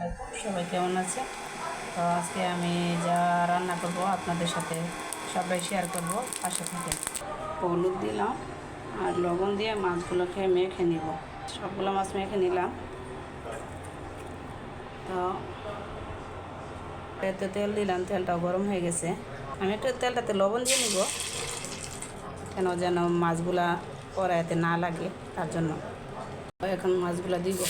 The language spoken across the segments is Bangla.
সবাই কেমন আছে? তো আজকে আমি যা রান্না করব আপনাদের সাথে সবাই শেয়ার করব, পাশে থেকে। হলুদ দিলাম আর লবণ দিয়ে মাছগুলোকে মেখে নিব। সবগুলো মাছ মেখে নিলাম। তো এতে তেল দিলাম, তেলটাও গরম হয়ে গেছে। আমি একটু তেলটাতে লবণ দিয়ে নিব, কেন যেন মাছগুলা কড়াইতে না লাগে, তার জন্য। এখন মাছগুলা দিব।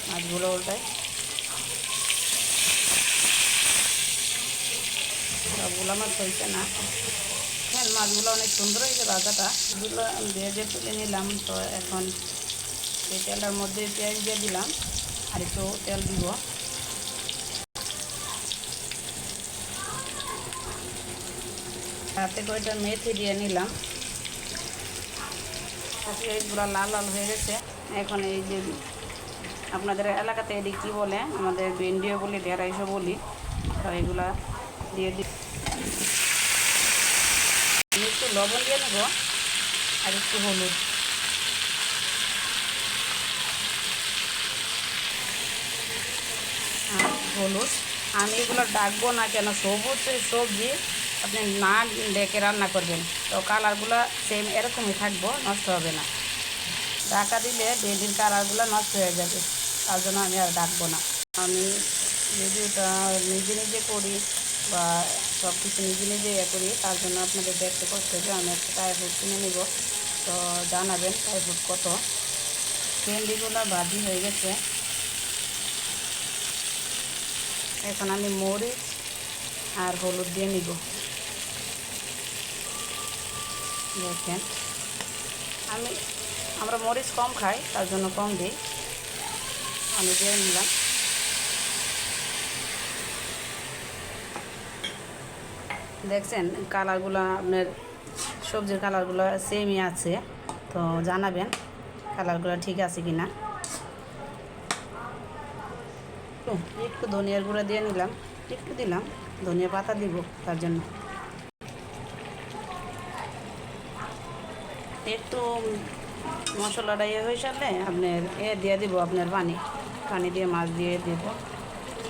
মাছগুলো উল্টাই, সবগুলো মাছ হয়েছে না। হ্যাঁ, মাছগুলো অনেক সুন্দর হয়েছে। ভাজাটা এগুলো ভেজে তুলে নিলাম। তো এখন এই তেলটার মধ্যে পেঁয়াজ দিয়ে দিলাম, আর একটু তেল দিব। হাতে কয়টা মেথি দিয়ে নিলাম। পেঁয়াজগুলো লাল লাল হয়ে গেছে। এখন এই যে আপনাদের এলাকাতে এটি কী বলে, আমাদের ভেন্ডিও বলি, ঢেঁড়াইশো বলি। তো এগুলা দিয়ে একটু লবণ দিয়ে নেব আর একটু হলুদ। হলুদ আমি এগুলো ডাকবো না, কেন সবুজ সবজি আপনি না ডেকে রান্না করবেন, তো কালারগুলো সেম এরকমই থাকবো, নষ্ট হবে না। ঢাকা দিলে ভেন্ডির কালারগুলো নষ্ট হয়ে যাবে, তার জন্য আমি আর ডাকবো না। আমি ভিডিওটা নিজে নিজে করি বা সব কিছু নিজে নিজে করি, তার জন্য আপনাদের দেখতে কষ্ট হবে। আমি একটা টাইফুড কিনে নিব, তো জানাবেন টাইফুড কত। ভেন্ডিগুলো ভাজি হয়ে গেছে। এখন আমি মরিচ আর হলুদ দিয়ে নিব। দেখেন, আমরা মরিচ কম খাই, তার জন্য কম দিই। আমি দিয়ে নিলাম। দেখছেন কালারগুলো, আপনার সবজির কালারগুলো সেমই আছে, তো জানাবেন কালারগুলো ঠিক আছে কি না। একটু ধনিয়ার গুঁড়া দিয়ে নিলাম, একটু দিলাম, ধনিয়া পাতা দিব তার জন্য। একটু মশলাটা হয়ে সারলে আপনার দিয়ে দিব, আপনার পানি দিয়ে মাছ দিয়ে দেব,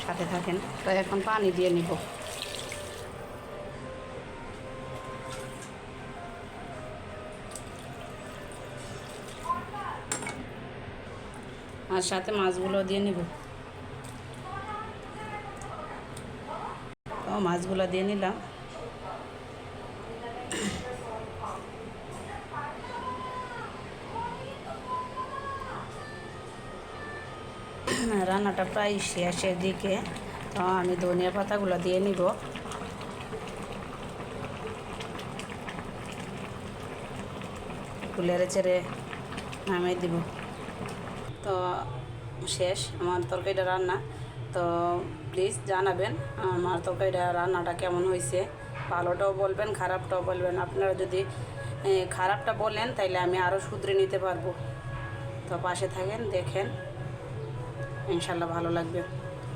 সাথে থাকেন। তো এখন পানি দিয়ে নিব। আর সাথে মাছগুলো দিয়ে নিব। তো মাছগুলো দিয়ে নিলাম। রান্নাটা প্রায় শেষের দিকে, তো আমি ধনিয়া পাতাগুলো দিয়ে নিব। কুলেরে চেড়ে নামিয়ে দিব। তো শেষ আমার তরকারিটা রান্না। তো প্লিজ জানাবেন আমার তরকারিটা রান্নাটা কেমন হয়েছে। ভালোটাও বলবেন, খারাপটাও বলবেন। আপনারা যদি খারাপটা বলেন তাইলে আমি আরও শুধরে নিতে পারবো। তো পাশে থাকেন, দেখেন, ইনশাল্লাহ ভালো লাগবে।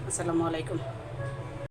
আসসালামু আলাইকুম।